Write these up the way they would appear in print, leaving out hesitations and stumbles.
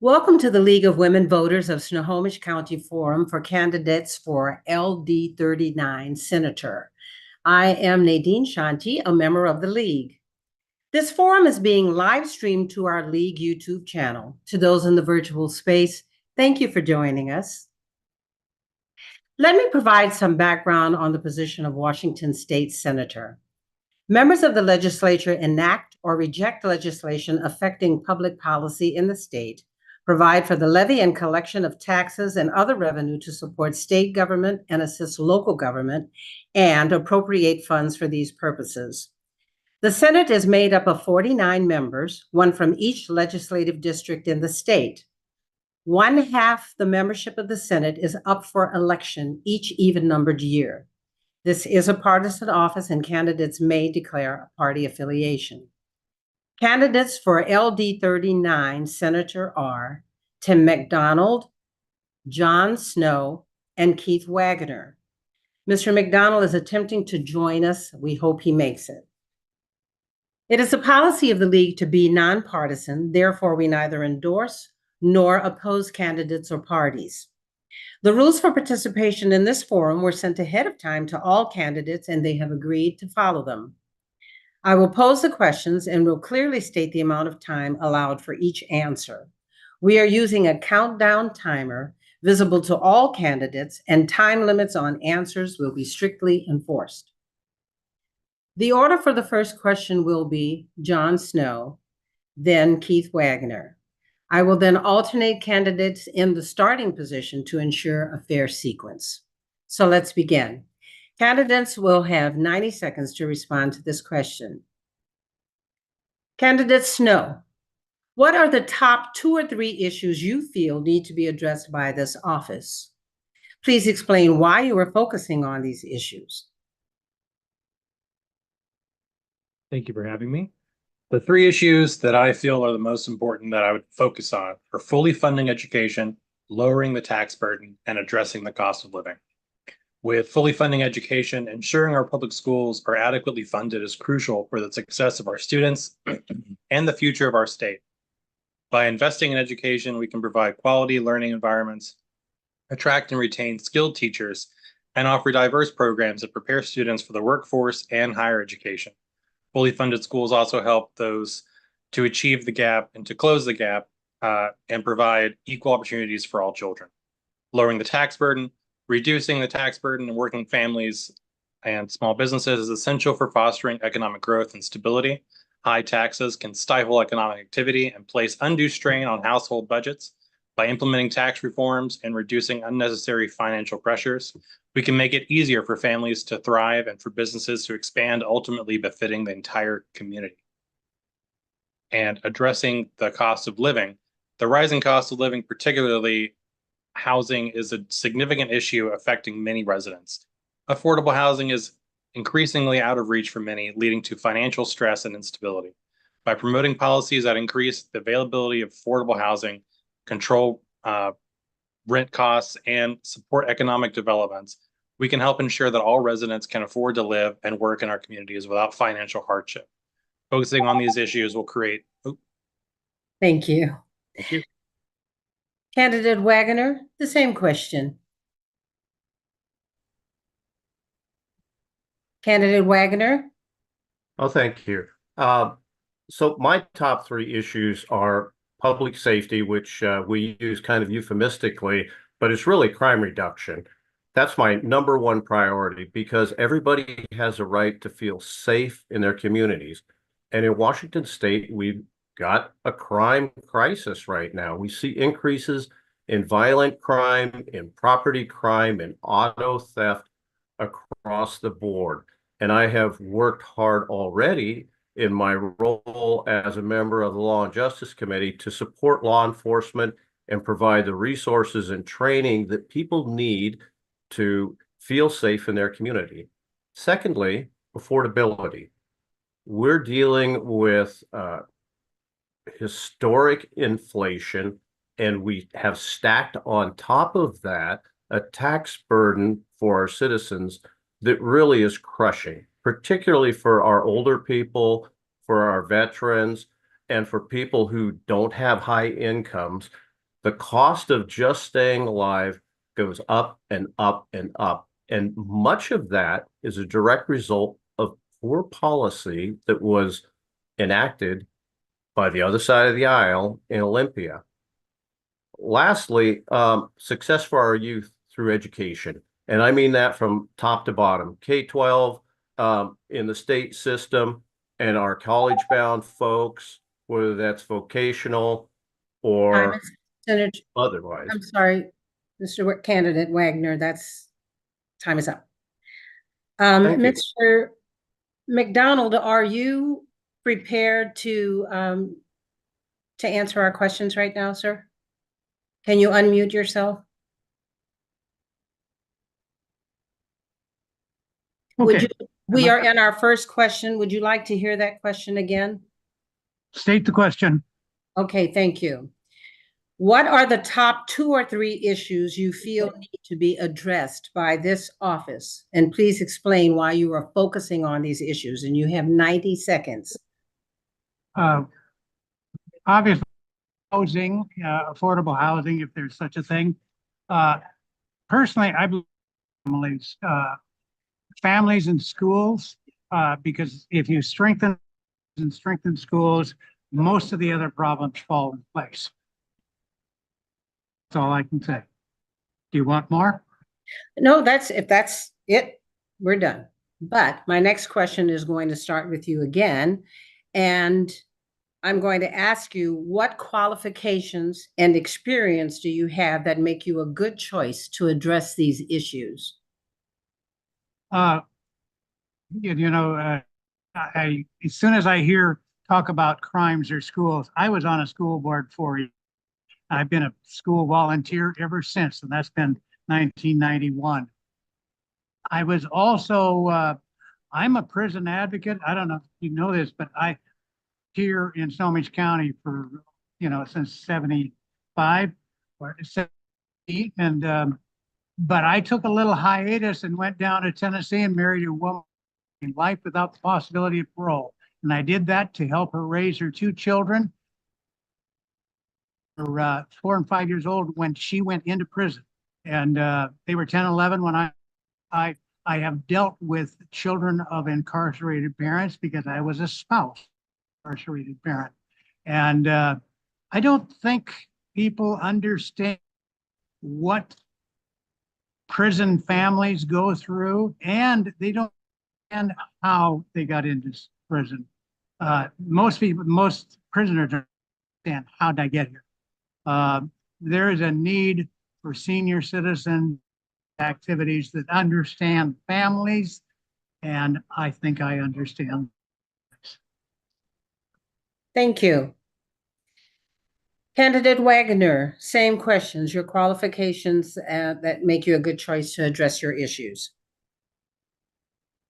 Welcome to the League of Women Voters of Snohomish County Forum for candidates for LD 39 Senator. I am Nadine Shanti, a member of the League. This forum is being live streamed to our League YouTube channel. To those in the virtual space, thank you for joining us. Let me provide some background on the position of Washington State Senator. Members of the legislature enact or reject legislation affecting public policy in the state, provide for the levy and collection of taxes and other revenue to support state government and assist local government, and appropriate funds for these purposes. The Senate is made up of 49 members, one from each legislative district in the state. One half the membership of the Senate is up for election each even-numbered year. This is a partisan office, and candidates may declare a party affiliation. Candidates for LD 39 Senator are Tim McDonald, John Snow, and Keith Wagner. Mr. McDonald is attempting to join us. We hope he makes it. It is the policy of the League to be nonpartisan. Therefore, we neither endorse nor oppose candidates or parties. The rules for participation in this forum were sent ahead of time to all candidates, and they have agreed to follow them. I will pose the questions and will clearly state the amount of time allowed for each answer. We are using a countdown timer visible to all candidates, and time limits on answers will be strictly enforced. The order for the first question will be John Snow, then Keith Wagner. I will then alternate candidates in the starting position to ensure a fair sequence. So let's begin. Candidates will have 90 seconds to respond to this question. Candidate Snow, what are the top 2 or 3 issues you feel need to be addressed by this office? Please explain why you are focusing on these issues. Thank you for having me. The 3 issues that I feel are the most important that I would focus on are fully funding education, lowering the tax burden, and addressing the cost of living. With fully funding education, ensuring our public schools are adequately funded is crucial for the success of our students and the future of our state. By investing in education, we can provide quality learning environments, attract and retain skilled teachers, and offer diverse programs that prepare students for the workforce and higher education. Fully funded schools also help those to achieve the gap and to close the gap and provide equal opportunities for all children. Lowering the tax burden, reducing the tax burden in working families and small businesses is essential for fostering economic growth and stability. High taxes can stifle economic activity and place undue strain on household budgets. By implementing tax reforms and reducing unnecessary financial pressures, we can make it easier for families to thrive and for businesses to expand, ultimately befitting the entire community. And addressing the cost of living, the rising cost of living, particularly housing, is a significant issue affecting many residents. Affordable housing is increasingly out of reach for many, leading to financial stress and instability. By promoting policies that increase the availability of affordable housing, control rent costs, and support economic developments, we can help ensure that all residents can afford to live and work in our communities without financial hardship. Focusing on these issues will create. Thank you. Thank you. Candidate Wagner, the same question. Candidate Wagner. Oh, thank you. So my top 3 issues are public safety, which we use kind of euphemistically, but it's really crime reduction. That's my number 1 priority, because everybody has a right to feel safe in their communities. And in Washington State, we've got a crime crisis right now. We see increases in violent crime, in property crime, in auto theft across the board. And I have worked hard already in my role as a member of the Law and Justice Committee to support law enforcement and provide the resources and training that people need to feel safe in their community. Secondly, affordability. We're dealing with historic inflation, and we have stacked on top of that a tax burden for our citizens that really is crushing, particularly for our older people, for our veterans, and for people who don't have high incomes. The cost of just staying alive goes up and up and up. And much of that is a direct result of poor policy that was enacted by the other side of the aisle in Olympia. Lastly, success for our youth through education. And I mean that from top to bottom, K-12, in the state system, and our college-bound folks, whether that's vocational Time or is- Senator, otherwise. I'm sorry, Mr. Candidate Wagner, time is up. Thank you. Mr. McDonald, are you prepared to answer our questions right now, sir? Can you unmute yourself? Would Okay, you, we are in our first question. Would you like to hear that question again? state the question. Okay, thank you. What are the top 2 or 3 issues you feel need to be addressed by this office? And please explain why you are focusing on these issues, and you have 90 seconds. Obviously, housing, affordable housing, if there's such a thing. Personally, I believe families and schools, because if you strengthen schools, most of the other problems fall in place. That's all I can say. Do you want more? No, if that's it, we're done. But my next question is going to start with you again. And I'm going to ask you, what qualifications and experience do you have that make you a good choice to address these issues? As soon as I hear talk about crimes or schools, I was on a school board for years. I've been a school volunteer ever since, and that's been 1991. I was also, I'm a prison advocate. I don't know if you know this, but I here in Snohomish County for, since 75 or 70. And, but I took a little hiatus and went down to Tennessee and married a woman in life without the possibility of parole. And I did that to help her raise her 2 children. Were 4 and 5 years old when she went into prison, and they were 10, 11 when I have dealt with children of incarcerated parents because I was a spouse incarcerated parent, and I don't think people understand what prison families go through, and they don't understand how they got into prison. Most prisoners don't understand how did I get here. There is a need for senior citizen activities that understand families, and I think I understand. Thank you. Candidate Wagner, same questions, your qualifications that make you a good choice to address your issues.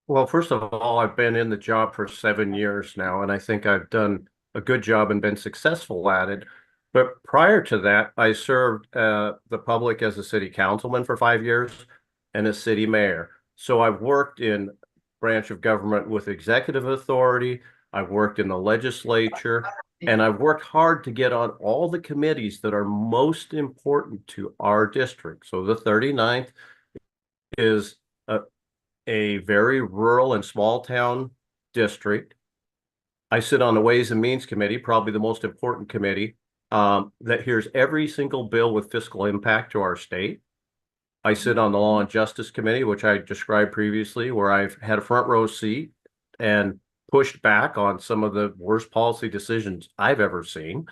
Well, first of all, I've been in the job for 7 years now, and I think I've done a good job and been successful at it. But prior to that, I served the public as a city councilman for 5 years and a city mayor. So I've worked in branch of government with executive authority. I've worked in the legislature, and I've worked hard to get on all the committees that are most important to our district. So the 39th is a very rural and small town district. I sit on the Ways and Means Committee, probably the most important committee, that hears every single bill with fiscal impact to our state. I sit on the Law and Justice Committee, which I described previously, where I've had a front row seat and pushed back on some of the worst policy decisions I've ever seen.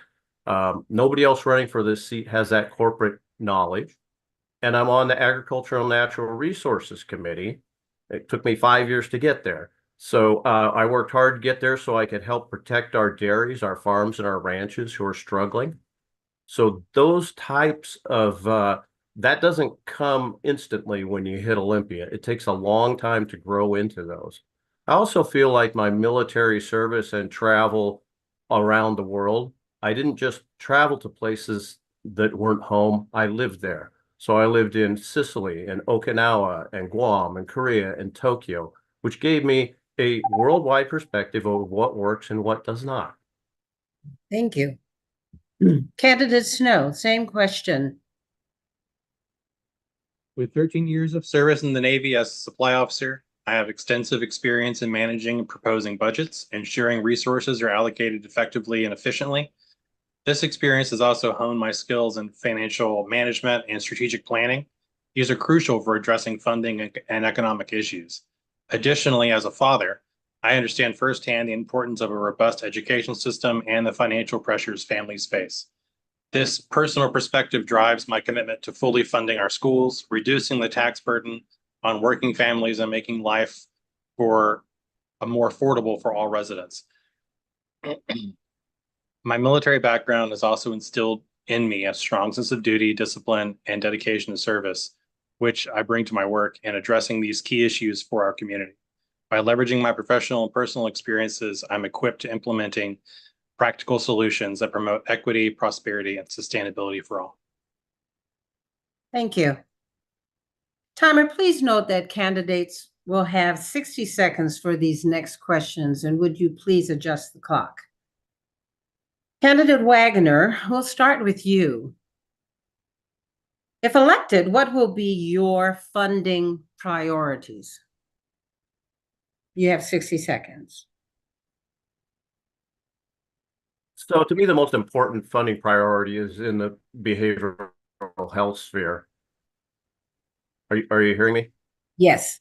Nobody else running for this seat has that corporate knowledge. And I'm on the Agricultural and Natural Resources Committee. It took me 5 years to get there. So I worked hard to get there so I could help protect our dairies, our farms, and our ranches who are struggling. So those types of, that doesn't come instantly when you hit Olympia. It takes a long time to grow into those. I also feel like my military service and travel around the world, I didn't just travel to places that weren't home. I lived there. So I lived in Sicily and Okinawa and Guam and Korea and Tokyo, which gave me a worldwide perspective of what works and what does not. Thank you. Candidate Snow, same question. With 13 years of service in the Navy as a supply officer, I have extensive experience in managing and proposing budgets, ensuring resources are allocated effectively and efficiently. This experience has also honed my skills in financial management and strategic planning. These are crucial for addressing funding and economic issues. Additionally, as a father, I understand firsthand the importance of a robust education system and the financial pressures families face. This personal perspective drives my commitment to fully funding our schools, reducing the tax burden on working families, and making life for a more affordable for all residents. My military background has also instilled in me a strong sense of duty, discipline, and dedication to service, which I bring to my work in addressing these key issues for our community. By leveraging my professional and personal experiences, I'm equipped to implementing practical solutions that promote equity, prosperity, and sustainability for all. Thank you. Timer, please note that candidates will have 60 seconds for these next questions, and would you please adjust the clock? Candidate Wagner, we'll start with you. If elected, what will be your funding priorities? You have 60 seconds. So to me, the most important funding priority is in the behavioral health sphere. Are you hearing me? Yes.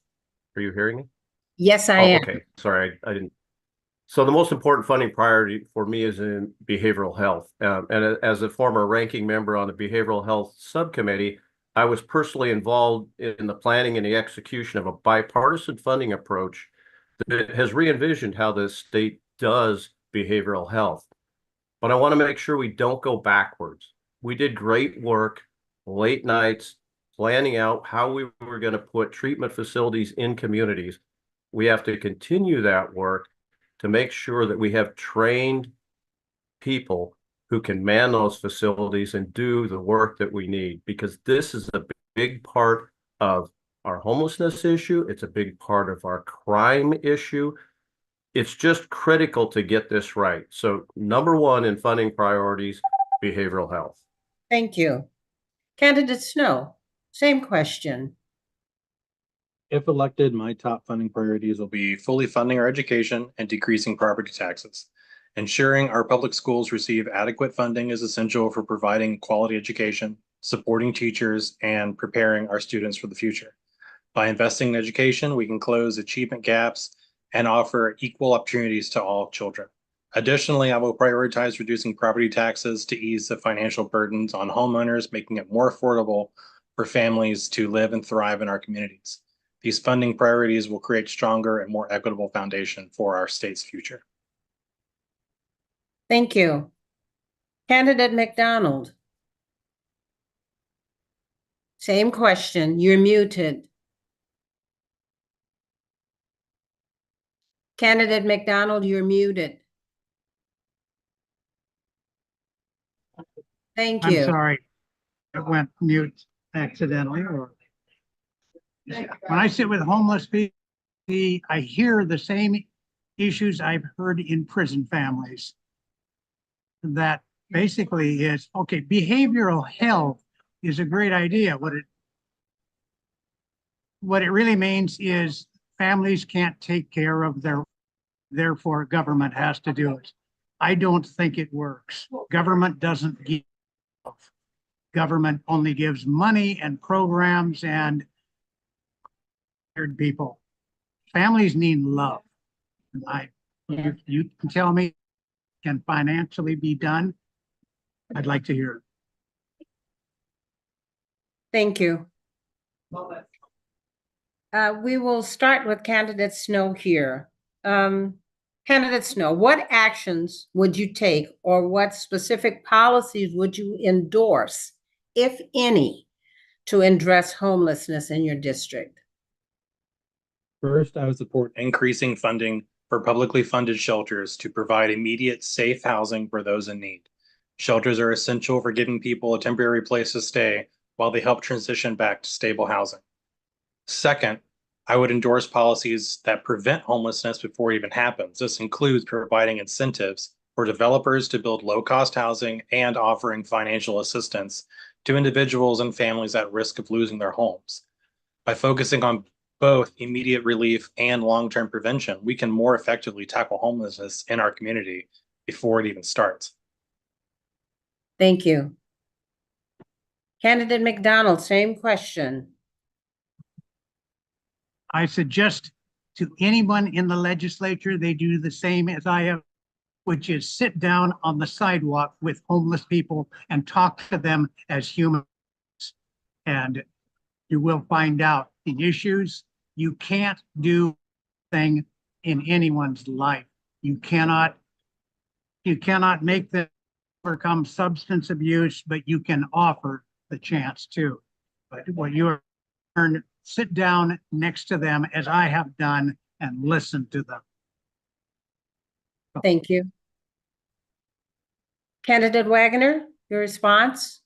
Are you hearing me? Yes, I Oh, am. okay. Sorry, I didn't. So the most important funding priority for me is in behavioral health. And as a former ranking member on the behavioral health subcommittee, I was personally involved in the planning and the execution of a bipartisan funding approach that has re-envisioned how the state does behavioral health. But I want to make sure we don't go backwards. We did great work, late nights, planning out how we were going to put treatment facilities in communities. We have to continue that work to make sure that we have trained people who can man those facilities and do the work that we need, because this is a big part of our homelessness issue. It's a big part of our crime issue. It's just critical to get this right. So number one in funding priorities, behavioral health. Thank you. Candidate Snow, same question. If elected, my top funding priorities will be fully funding our education and decreasing property taxes. Ensuring our public schools receive adequate funding is essential for providing quality education, supporting teachers, and preparing our students for the future. By investing in education, we can close achievement gaps and offer equal opportunities to all children. Additionally, I will prioritize reducing property taxes to ease the financial burdens on homeowners, making it more affordable for families to live and thrive in our communities. These funding priorities will create stronger and more equitable foundation for our state's future. Thank you. Candidate McDonald. Same question. You're muted. Candidate McDonald, you're muted. Thank I'm you. sorry. It went mute accidentally or. When I sit with homeless people, I hear the same issues I've heard in prison families. That basically is, okay, behavioral health is a great idea. What it really means is families can't take care of therefore government has to do it. I don't think it works. Government doesn't give. Government only gives money and programs and people. Families need love. You can tell me can financially be done. I'd like to hear it. Thank you. We will start with candidate Snow here. Candidate Snow, what actions would you take or what specific policies would you endorse, if any, to address homelessness in your district? First, I would support increasing funding for publicly funded shelters to provide immediate, safe housing for those in need. Shelters are essential for giving people a temporary place to stay while they help transition back to stable housing. Second, I would endorse policies that prevent homelessness before it even happens. This includes providing incentives for developers to build low-cost housing and offering financial assistance to individuals and families at risk of losing their homes. By focusing on both immediate relief and long-term prevention, we can more effectively tackle homelessness in our community before it even starts. Thank you. Candidate McDonald, same question. I suggest to anyone in the legislature, they do the same as I have, which is sit down on the sidewalk with homeless people and talk to them as humans. And you will find out the issues. You can't do thing in anyone's life. You cannot make them overcome substance abuse, but you can offer the chance to. But what you learn, sit down next to them as I have done and listen to them. Thank you. Candidate Wagner, your response?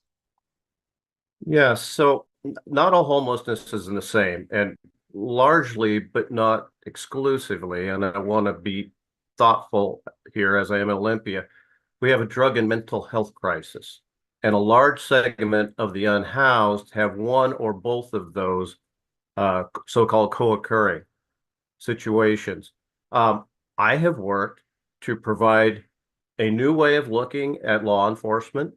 Yeah, so not all homelessness is the same, and largely, but not exclusively, and I want to be thoughtful here as I am in Olympia, we have a drug and mental health crisis. And a large segment of the unhoused have one or both of those so-called co-occurring situations. I have worked to provide a new way of looking at law enforcement.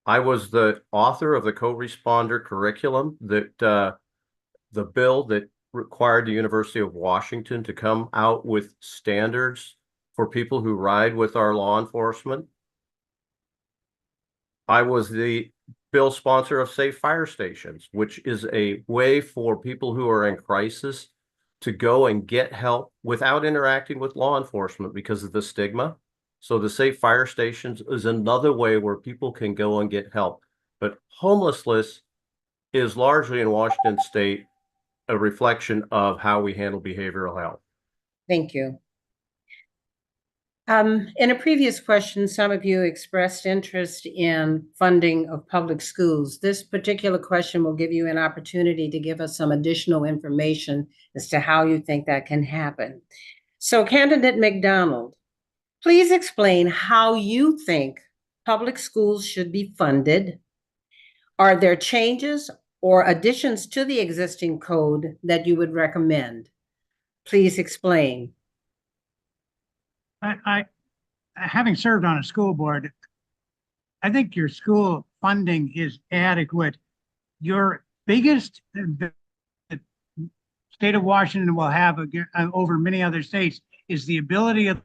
I was the author of the co-responder curriculum that the bill that required the University of Washington to come out with standards for people who ride with our law enforcement. I was the bill sponsor of Safe Fire Stations, which is a way for people who are in crisis to go and get help without interacting with law enforcement because of the stigma. So the Safe Fire Stations is another way where people can go and get help. But homelessness is largely in Washington State a reflection of how we handle behavioral health. Thank you. In a previous question, some of you expressed interest in funding of public schools. This particular question will give you an opportunity to give us some additional information as to how you think that can happen. So, Candidate McDonald, please explain how you think public schools should be funded. Are there changes or additions to the existing code that you would recommend? Please explain. I having served on a school board, I think your school funding is adequate. Your biggest, the state of Washington will have over many other states is the ability of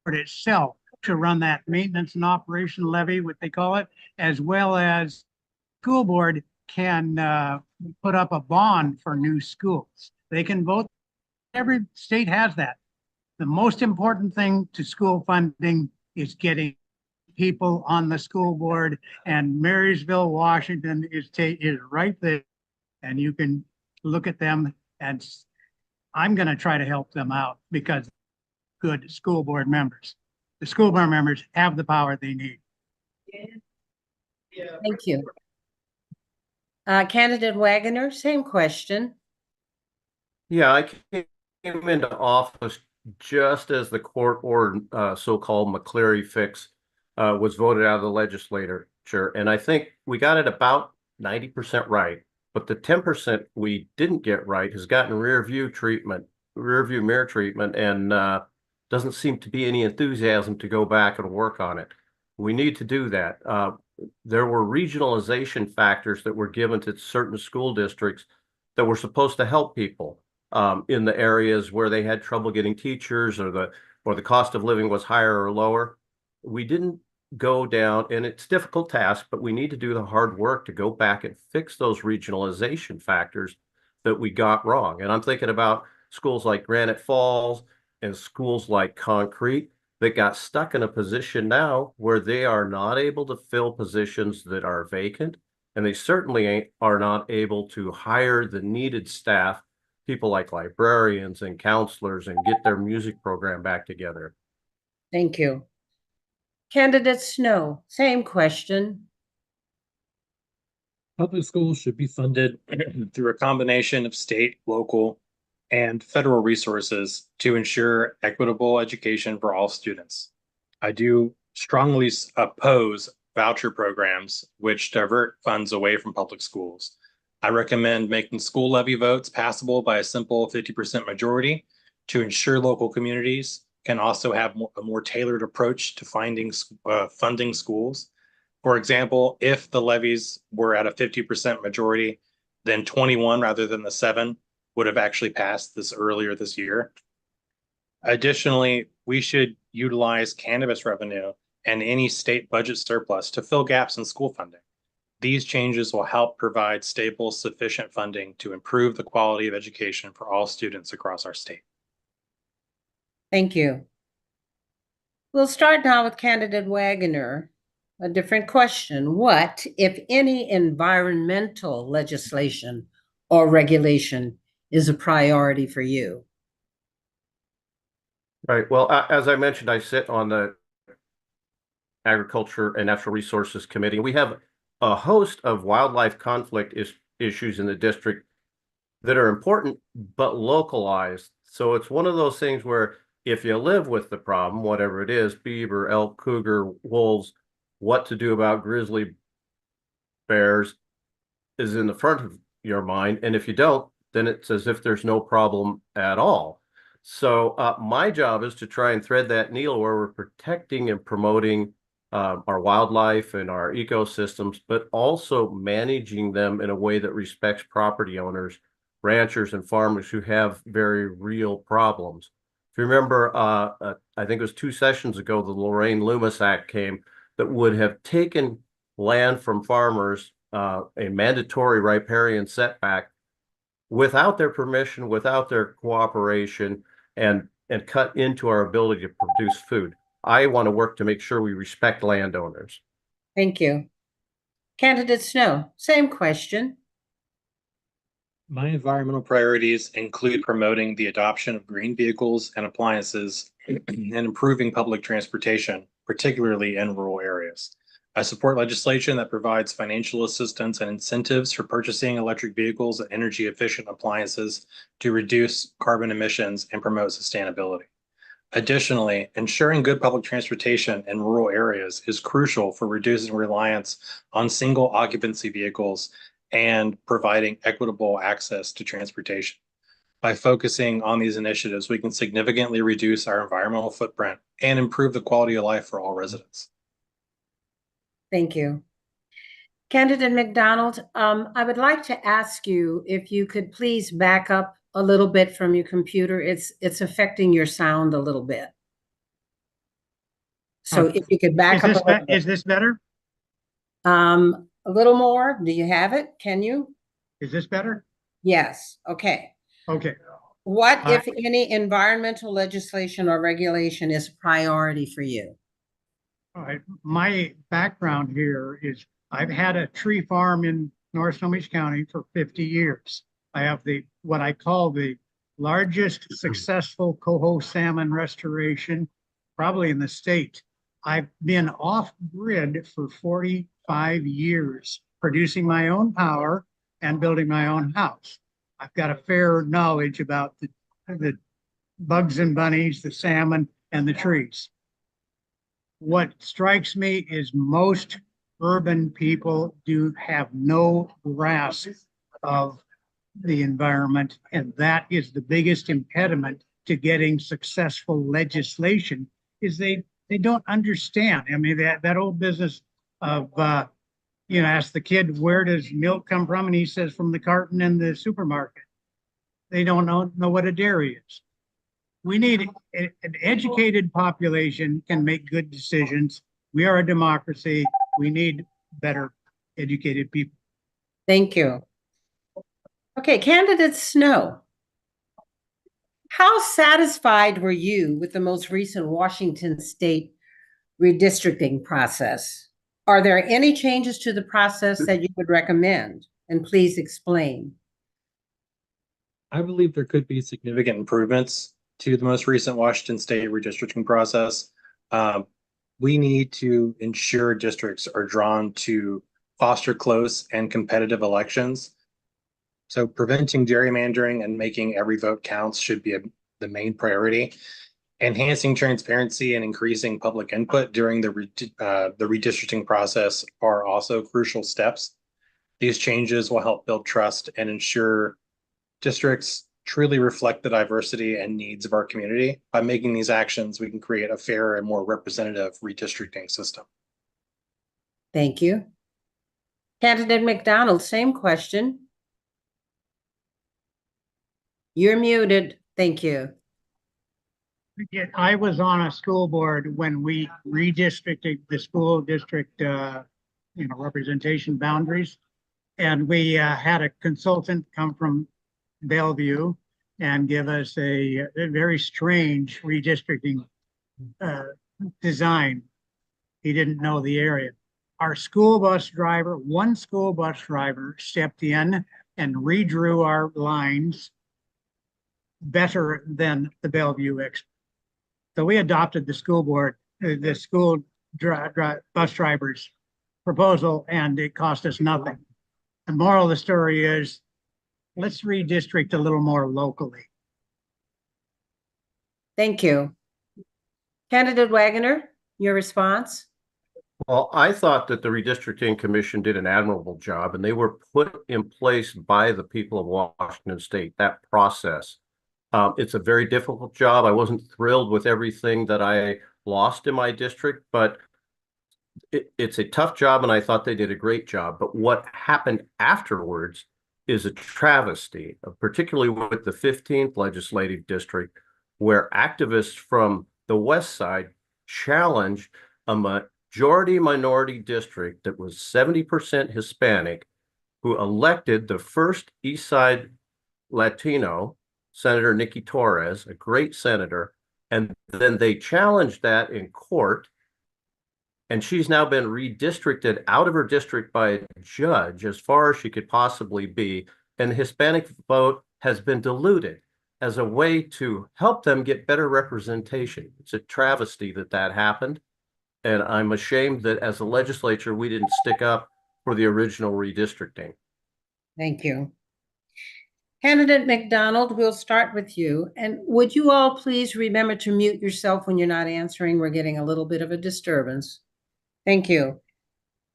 itself to run that maintenance and operation levy, what they call it, as well as school board can put up a bond for new schools. They can vote. Every state has that. The most important thing to school funding is getting people on the school board, and Marysville, Washington is right there, and you can look at them, and I'm going to try to help them out because good school board members. The school board members have the power they need. Thank you. Candidate Wagner, same question. Yeah, I came into office just as the court ordered so-called McCleary fix was voted out of the legislature. And I think we got it about 90% right. But the 10% we didn't get right has gotten rear view mirror treatment, and doesn't seem to be any enthusiasm to go back and work on it. We need to do that. There were regionalization factors that were given to certain school districts that were supposed to help people in the areas where they had trouble getting teachers, or the cost of living was higher or lower. We didn't go down, and it's a difficult task, but we need to do the hard work to go back and fix those regionalization factors that we got wrong. And I'm thinking about schools like Granite Falls and schools like Concrete that got stuck in a position now where they are not able to fill positions that are vacant, and they certainly are not able to hire the needed staff, people like librarians and counselors, and get their music program back together. Thank you. Candidate Snow, same question. Public schools should be funded through a combination of state, local, and federal resources to ensure equitable education for all students. I do strongly oppose voucher programs which divert funds away from public schools. I recommend making school levy votes passable by a simple 50% majority to ensure local communities can also have a more tailored approach to funding schools. For example, if the levies were at a 50% majority, then 21 rather than the 7 would have actually passed this earlier this year. Additionally, we should utilize cannabis revenue and any state budget surplus to fill gaps in school funding. These changes will help provide stable, sufficient funding to improve the quality of education for all students across our state. Thank you. We'll start now with candidate Wagoner. A different question. What, if any, environmental legislation or regulation is a priority for you? Right. Well, as I mentioned, I sit on the Agriculture and Natural Resources Committee. We have a host of wildlife conflict issues in the district that are important but localized. So it's one of those things where if you live with the problem, whatever it is, beaver, elk, cougar, wolves, what to do about grizzly bears is in the front of your mind. And if you don't, then it's as if there's no problem at all. So my job is to try and thread that needle where we're protecting and promoting our wildlife and our ecosystems, but also managing them in a way that respects property owners, ranchers, and farmers who have very real problems. If you remember, I think it was 2 sessions ago, the Lorraine Loomis Act came that would have taken land from farmers, a mandatory riparian setback, without their permission, without their cooperation, and cut into our ability to produce food. I want to work to make sure we respect landowners. Thank you. Candidate Snow, same question. My environmental priorities include promoting the adoption of green vehicles and appliances and improving public transportation, particularly in rural areas. I support legislation that provides financial assistance and incentives for purchasing electric vehicles and energy efficient appliances to reduce carbon emissions and promote sustainability. Additionally, ensuring good public transportation in rural areas is crucial for reducing reliance on single occupancy vehicles and providing equitable access to transportation. By focusing on these initiatives, we can significantly reduce our environmental footprint and improve the quality of life for all residents. Thank you. Candidate McDonald, I would like to ask you if you could please back up a little bit from your computer. It's affecting your sound a little bit. So if you could back up a little bit. Is this better? A little more. Do you have it? Can you? Is this better? Yes. Okay. Okay. What, if any, environmental legislation or regulation is a priority for you? All right. My background here is I've had a tree farm in North Snohomish County for 50 years. I have what I call the largest successful coho salmon restoration probably in the state. I've been off grid for 45 years, producing my own power and building my own house. I've got a fair knowledge about the bugs and bunnies, the salmon, and the trees. What strikes me is most urban people do have no grasp of the environment, and that is the biggest impediment to getting successful legislation, is they don't understand. I mean, that old business of ask the kid, where does milk come from? And he says, from the carton in the supermarket. They don't know what a dairy is. We need an educated population can make good decisions. We are a democracy. We need better educated people. Thank you. Okay, candidate Snow. How satisfied were you with the most recent Washington state redistricting process? Are there any changes to the process that you would recommend? And please explain. I believe there could be significant improvements to the most recent Washington state redistricting process. We need to ensure districts are drawn to foster close and competitive elections. So preventing gerrymandering and making every vote counts should be the main priority. Enhancing transparency and increasing public input during the redistricting process are also crucial steps. These changes will help build trust and ensure districts truly reflect the diversity and needs of our community. By making these actions, we can create a fairer and more representative redistricting system. Thank you. Candidate McDonald, same question. You're muted. Thank you. I was on a school board when we redistricted the school district, representation boundaries. And we had a consultant come from Bellevue and give us a very strange redistricting design. He didn't know the area. Our school bus driver, one school bus driver stepped in and redrew our lines better than the Bellevue expert. So we adopted the school board, the school bus drivers proposal, and it cost us nothing. The moral of the story is, let's redistrict a little more locally. Thank you. Candidate Wagoner, your response? Well, I thought that the redistricting commission did an admirable job, and they were put in place by the people of Washington State, that process. It's a very difficult job. I wasn't thrilled with everything that I lost in my district, but it's a tough job, and I thought they did a great job. But what happened afterwards is a travesty, particularly with the 15th legislative district, where activists from the west side challenged a majority minority district that was 70% Hispanic, who elected the first East Side Latino, Senator Nikki Torres, a great senator, and then they challenged that in court, and she's now been redistricted out of her district by a judge as far as she could possibly be, and the Hispanic vote has been diluted as a way to help them get better representation. It's a travesty that that happened, and I'm ashamed that as a legislature, we didn't stick up for the original redistricting. Thank you. Candidate McDonald, we'll start with you. And would you all please remember to mute yourself when you're not answering? We're getting a little bit of a disturbance. Thank you.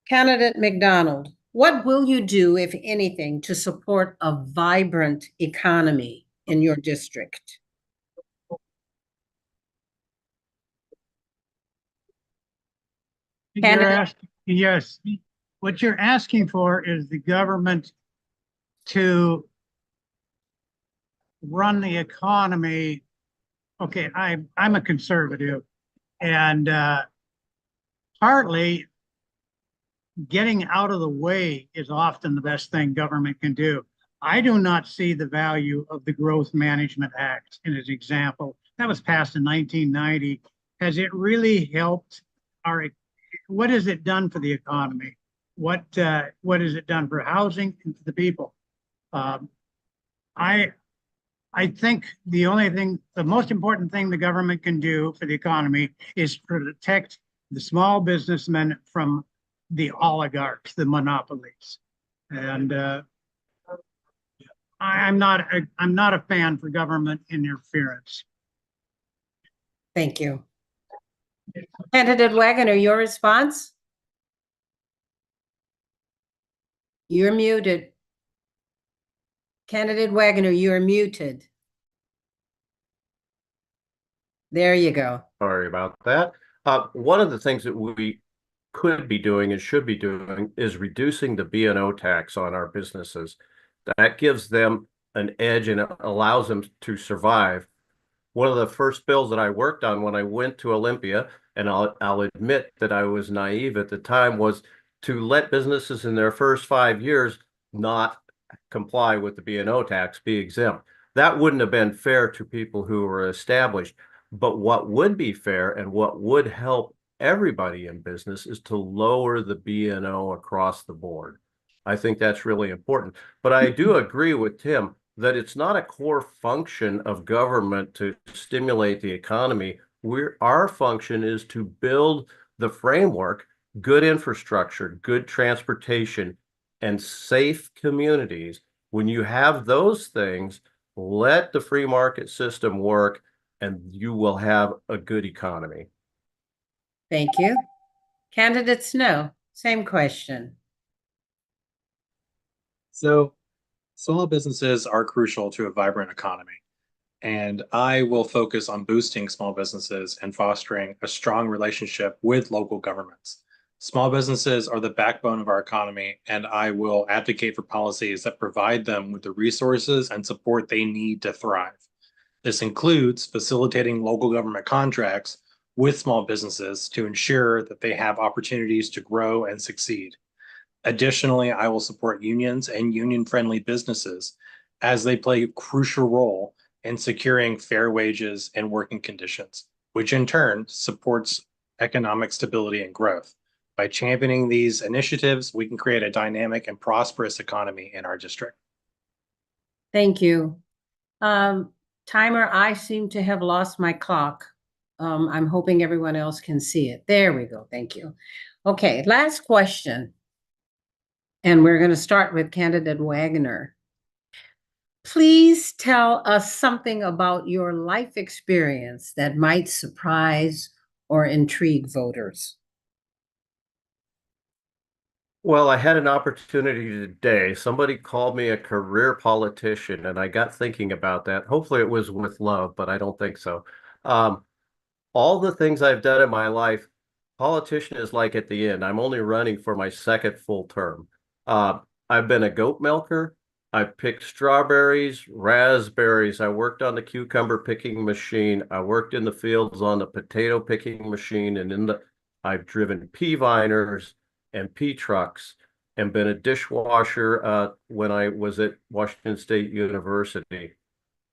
Candidate McDonald, what will you do, if anything, to support a vibrant economy in your district? Yes, what you're asking for is the government to run the economy. Okay, I'm a conservative, and partly getting out of the way is often the best thing government can do. I do not see the value of the Growth Management Act in an example. That was passed in 1990. Has it really helped what has it done for the economy? What has it done for housing and for the people? I think the most important thing the government can do for the economy is protect the small businessmen from the oligarchs, the monopolies. And I'm not a fan for government interference. Thank you. Candidate Wagoner, your response? You're muted. Candidate Wagoner, you're muted. There you go. Sorry about that. One of the things that we could be doing and should be doing is reducing the B&O tax on our businesses. That gives them an edge and it allows them to survive. One of the first bills that I worked on when I went to Olympia, and I'll admit that I was naive at the time, was to let businesses in their first 5 years not comply with the B&O tax, be exempt. That wouldn't have been fair to people who were established. But what would be fair and what would help everybody in business is to lower the B&O across the board. I think that's really important. But I do agree with Tim that it's not a core function of government to stimulate the economy. Our function is to build the framework, good infrastructure, good transportation, and safe communities. When you have those things, let the free market system work, and you will have a good economy. Thank you. Candidate Snow, same question. So small businesses are crucial to a vibrant economy, and I will focus on boosting small businesses and fostering a strong relationship with local governments. Small businesses are the backbone of our economy, and I will advocate for policies that provide them with the resources and support they need to thrive. This includes facilitating local government contracts with small businesses to ensure that they have opportunities to grow and succeed. Additionally, I will support unions and union-friendly businesses as they play a crucial role in securing fair wages and working conditions, which in turn supports economic stability and growth. By championing these initiatives, we can create a dynamic and prosperous economy in our district. Thank you. Timer, I seem to have lost my clock. I'm hoping everyone else can see it. There we go. Thank you. Okay, last question. And we're going to start with candidate Wagner. Please tell us something about your life experience that might surprise or intrigue voters. Well, I had an opportunity today. Somebody called me a career politician, and I got thinking about that. Hopefully it was with love, but I don't think so. All the things I've done in my life, politician is like at the end. I'm only running for my second full term. I've been a goat milker. I picked strawberries, raspberries. I worked on the cucumber picking machine. I worked in the fields on the potato picking machine, and I've driven pea viners and pea trucks, and been a dishwasher when I was at Washington State University.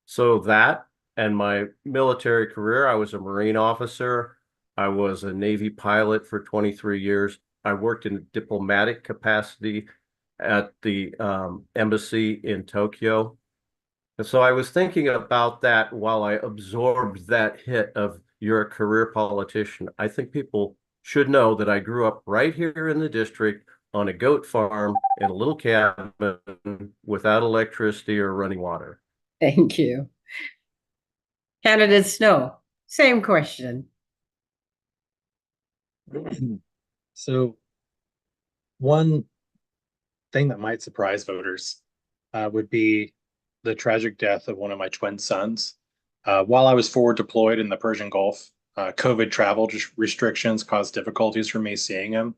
So that and my military career, I was a Marine officer. I was a Navy pilot for 23 years. I worked in a diplomatic capacity at the embassy in Tokyo. And so I was thinking about that while I absorbed that hit of you're a career politician. I think people should know that I grew up right here in the district on a goat farm in a little cabin without electricity or running water. Thank you. Candidate Snow, same question. So one thing that might surprise voters would be the tragic death of one of my twin sons. While I was forward deployed in the Persian Gulf, COVID travel restrictions caused difficulties for me seeing him.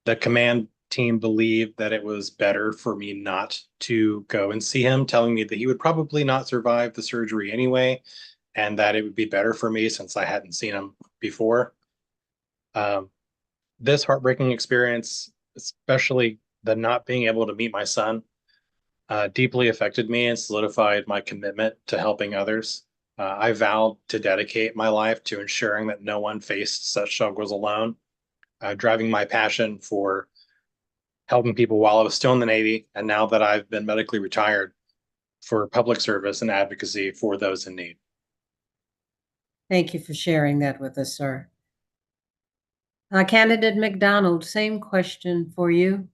The command team believed that it was better for me not to go and see him, telling me that he would probably not survive the surgery anyway, and that it would be better for me since I hadn't seen him before. This heartbreaking experience, especially the not being able to meet my son, deeply affected me and solidified my commitment to helping others. I vowed to dedicate my life to ensuring that no one faced such struggles alone, driving my passion for helping people while I was still in the Navy, and now that I've been medically retired, for public service and advocacy for those in need. Thank you for sharing that with us, sir. Candidate McDonald, same question for you.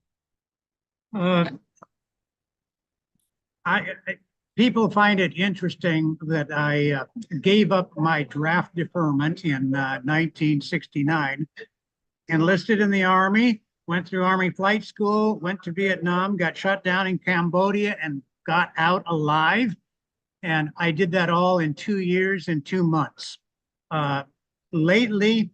People find it interesting that I gave up my draft deferment in 1969, enlisted in the Army, went through Army flight school, went to Vietnam, got shot down in Cambodia, and got out alive. And I did that all in 2 years and 2 months. Lately,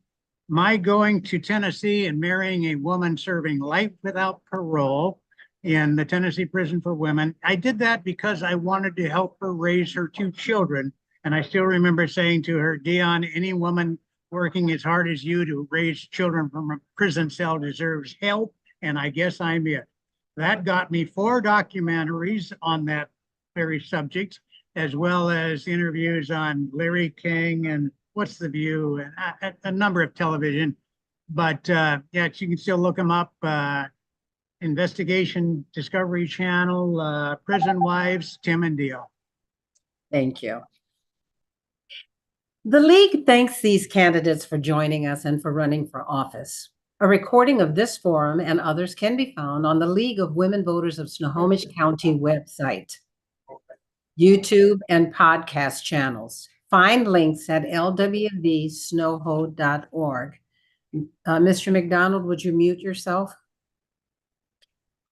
my going to Tennessee and marrying a woman serving life without parole in the Tennessee Prison for Women, I did that because I wanted to help her raise her 2 children. And I still remember saying to her, Dion, any woman working as hard as you to raise children from a prison cell deserves help. And I guess I'm it. That got me 4 documentaries on that very subject, as well as interviews on Larry King and What's the View, and a number of television. But yeah, you can still look them up. Investigation Discovery Channel, Prison Wives, Tim and Dale. Thank you. The League thanks these candidates for joining us and for running for office. A recording of this forum and others can be found on the League of Women Voters of Snohomish County website, YouTube, and podcast channels. Find links at lwvsnoho.org. Mr. McDonald, would you mute yourself?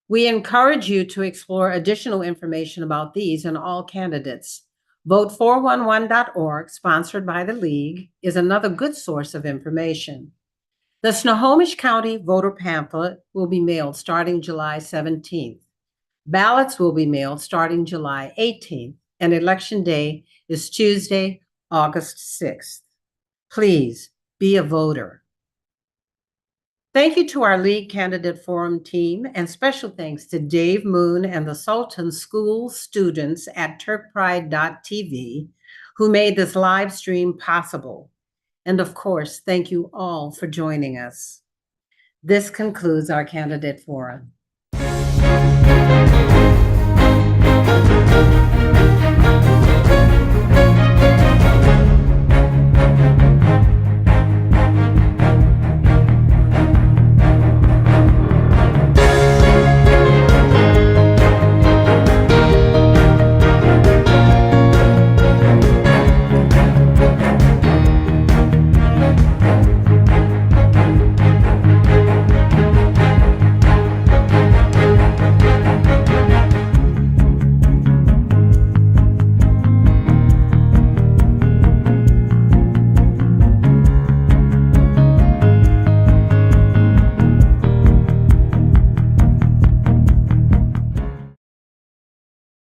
We encourage you to explore additional information about these and all candidates. Vote411.org, sponsored by the League, is another good source of information. The Snohomish County voter pamphlet will be mailed starting July 17th. Ballots will be mailed starting July 18th, and Election Day is Tuesday, August 6th. Please be a voter. Thank you to our League Candidate Forum team, and special thanks to Dave Moon and the Sultan School students at turkpride.tv who made this live stream possible. And of course, thank you all for joining us. This concludes our Candidate Forum.